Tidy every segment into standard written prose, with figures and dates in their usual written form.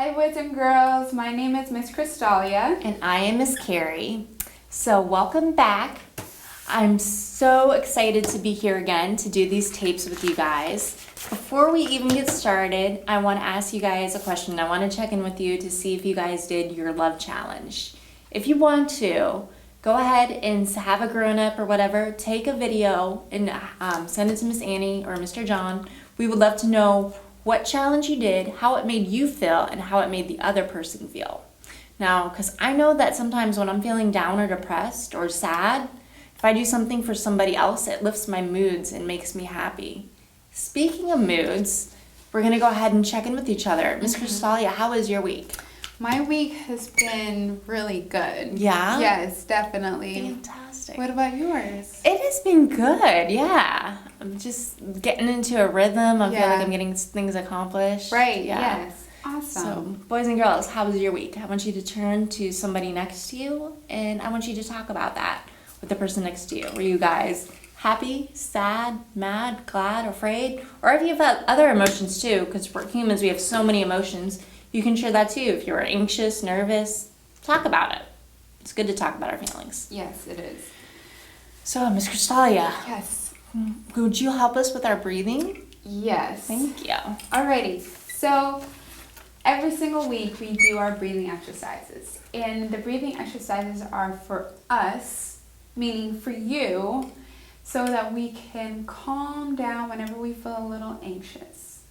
Hi boys and girls, my name is Miss Kristalia. And I am Miss Carrie. So welcome back. I'm so excited to be here again to do these tapes with you guys. Before we even get started, I want to ask you guys a question. I want to check in with you to see if you guys did your love challenge. If you want to, go ahead and have a grown-up or whatever, take a video and send it to Miss Annie or Mr. John. We would love to know what challenge you did, how it made you feel, and how it made the other person feel. Now, because I know that sometimes when I'm feeling down or depressed or sad, if I do something for somebody else, it lifts my moods and makes me happy. Speaking of moods, we're going to go ahead and check in with each other. Miss Kristalia, how was your week? My week has been really good. Yeah? Yes, definitely. Fantastic. What about yours? It has been good, yeah. I'm just getting into a rhythm. I feel Yeah. like I'm getting things accomplished. Right, Yeah. yes. Awesome. So, boys and girls, how was your week? I want you to turn to somebody next to you, and I want you to talk about that with the person next to you. Were you guys happy, sad, mad, glad, afraid? Or if you've had other emotions too, because we're humans, we have so many emotions. You can share that too. If you're anxious, nervous, talk about it. It's good to talk about our feelings. Yes, it is. So, Miss Kristalia, Yes. would you help us with our breathing? Yes. Thank you. Alrighty. So every single week we do our breathing exercises. And the breathing exercises are for us, meaning for you, so that we can calm down whenever we feel a little anxious.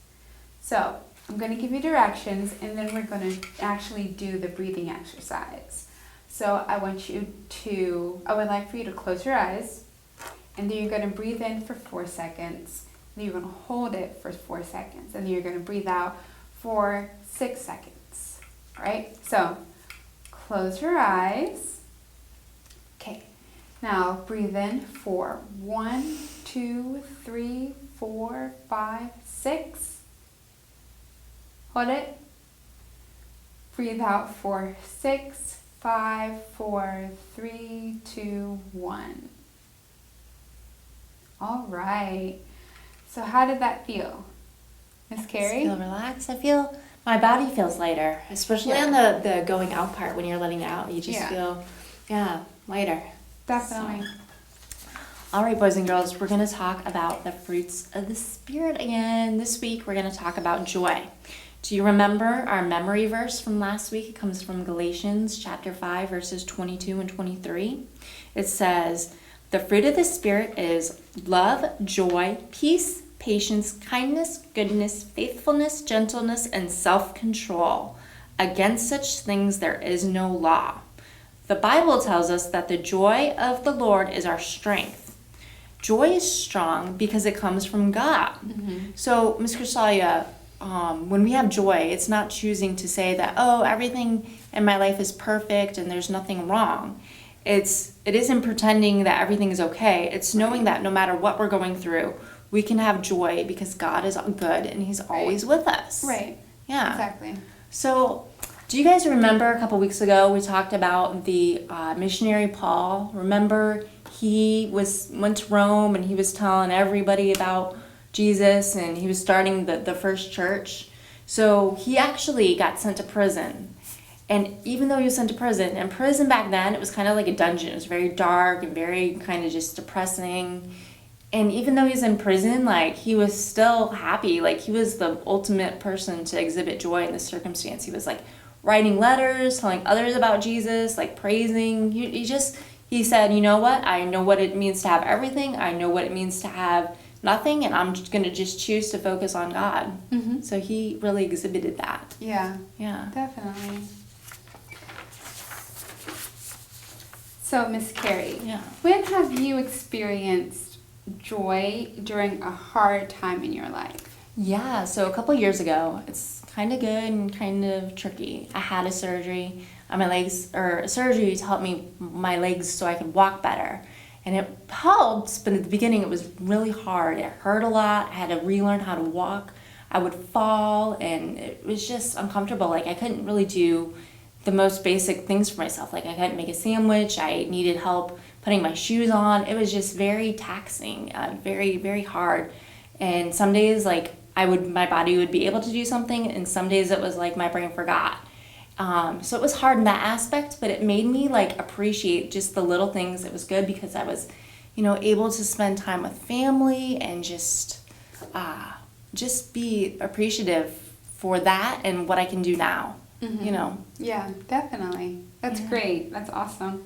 So I'm going to give you directions, and then we're going to actually do the breathing exercise. So I would like for you to close your eyes, and then you're going to breathe in for 4 seconds, then you're going to hold it for 4 seconds, and then you're going to breathe out for 6 seconds. All right? So close your eyes. Okay. Now breathe in for 1, 2, 3, 4, 5, 6. Hold it. Breathe out for 6, 5, 4, 3, 2, 1. All right. So how did that feel, Miss Carrie? I feel relaxed. I feel my body feels lighter, especially on the going out part when you're letting it out. You just feel, lighter. Definitely. All right, boys and girls, we're going to talk about the fruits of the Spirit again. This week, we're going to talk about joy. Do you remember our memory verse from last week? It comes from Galatians chapter 5, verses 22 and 23. It says, the fruit of the Spirit is love, joy, peace, patience, kindness, goodness, faithfulness, gentleness, and self-control. Against such things there is no law. The Bible tells us that the joy of the Lord is our strength. Joy is strong because it comes from God. Mm-hmm. So, Ms. Kristalia, when we have joy, it's not choosing to say that, oh, everything in my life is perfect and there's nothing wrong. It isn't pretending that everything is okay. It's knowing that no matter what we're going through, we can have joy because God is good and He's always with us. Right. Yeah. Exactly. So, do you guys remember a couple weeks ago we talked about the missionary Paul? Remember he went to Rome and he was telling everybody about Jesus and he was starting the first church. So he actually got sent to prison. And even though he was sent to prison, and prison back then, it was kind of like a dungeon. It was very dark and very kind of just depressing. And even though he was in prison, like, he was still happy. Like, he was the ultimate person to exhibit joy in this circumstance. He was, like, writing letters, telling others about Jesus, like, praising. He said, you know what? I know what it means to have everything. I know what it means to have nothing, and I'm just going to just choose to focus on God. Mm-hmm. So he really exhibited that. Yeah. Yeah. Definitely. So, Miss Carrie, when have you experienced joy during a hard time in your life? Yeah, so a couple years ago, it's kind of good and kind of tricky. I had a surgery on my legs, or a surgery to help me my legs so I could walk better. And it helps, but at the beginning it was really hard. It hurt a lot. I had to relearn how to walk. I would fall, and it was just uncomfortable. Like, I couldn't really do the most basic things for myself. Like, I couldn't make a sandwich. I needed help putting my shoes on. It was just very taxing, very, very hard. And some days, like, my body would be able to do something, and some days it was like my brain forgot. So it was hard in that aspect, but it made me like appreciate just the little things. It was good because I was, able to spend time with family and just be appreciative for that and what I can do now. Yeah, definitely. That's great. That's awesome.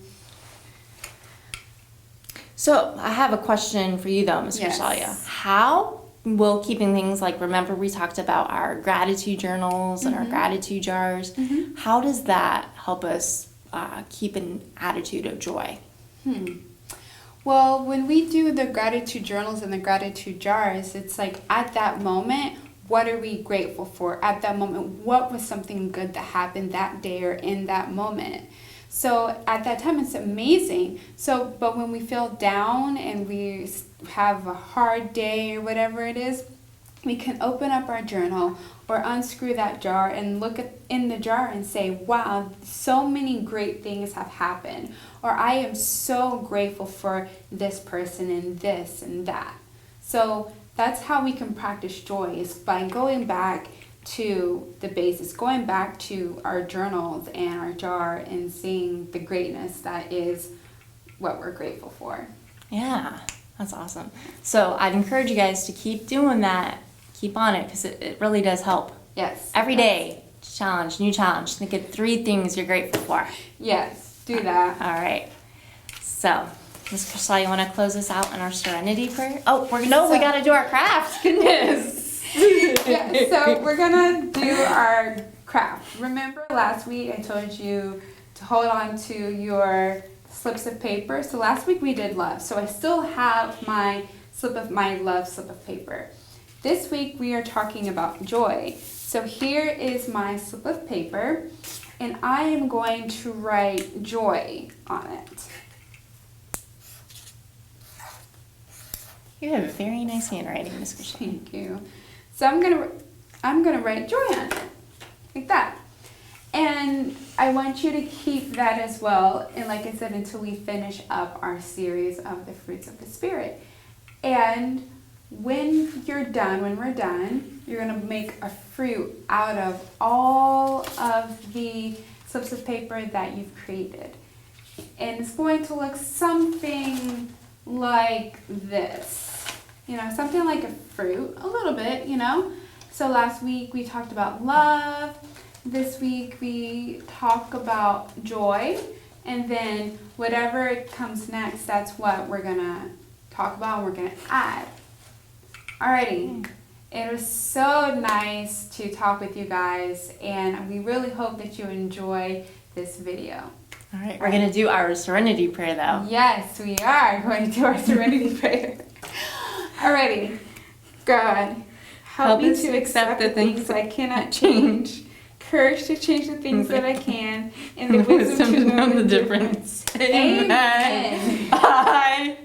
So I have a question for you though, Miss Yes. Kristalia. How will keeping things like, remember we talked about our gratitude journals and our gratitude jars, how does that help us keep an attitude of joy? Well, when we do the gratitude journals and the gratitude jars, it's like at that moment, what are we grateful for? At that moment, what was something good that happened that day or in that moment? So at that time, it's amazing. But when we feel down and we have a hard day or whatever it is, we can open up our journal or unscrew that jar and look in the jar and say, wow, so many great things have happened. Or I am so grateful for this person and this and that. So that's how we can practice joy, is by going back to the basics, going back to our journals and our jar and seeing the greatness that is what we're grateful for. Yeah, that's awesome. So I'd encourage you guys to keep doing that. Keep on it, because it really does help. Yes. Every day, new challenge. Think of 3 things you're grateful for. Yes, do that. All right. So, Ms. Kristalia, you want to close us out in our serenity prayer? Oh, we got to do our crafts. Goodness. Yeah, so we're going to do our craft. Remember last week I told you to hold on to your slips of paper. So last week we did love. So I still have my love slip of paper. This week we are talking about joy. So here is my slip of paper, and I am going to write joy on it. You have a very nice handwriting, Ms. Kristalia. Thank you. So I'm gonna write joy on it, like that. And I want you to keep that as well, and like I said, until we finish up our series of the fruits of the Spirit. And when we're done, you're gonna make a fruit out of all of the slips of paper that you've created. And it's going to look something like this. Something like a fruit, a little bit, So last week we talked about love. This week we talk about joy. And then whatever comes next, that's what we're going to talk about and we're going to add. Alrighty. It was so nice to talk with you guys, and we really hope that you enjoy this video. All right, we're going to do our serenity prayer though. Yes, we are going to do our serenity prayer. Alrighty. God, help me to accept the things I cannot change, courage to change the things that I can, and the wisdom to know the difference. Amen. Bye.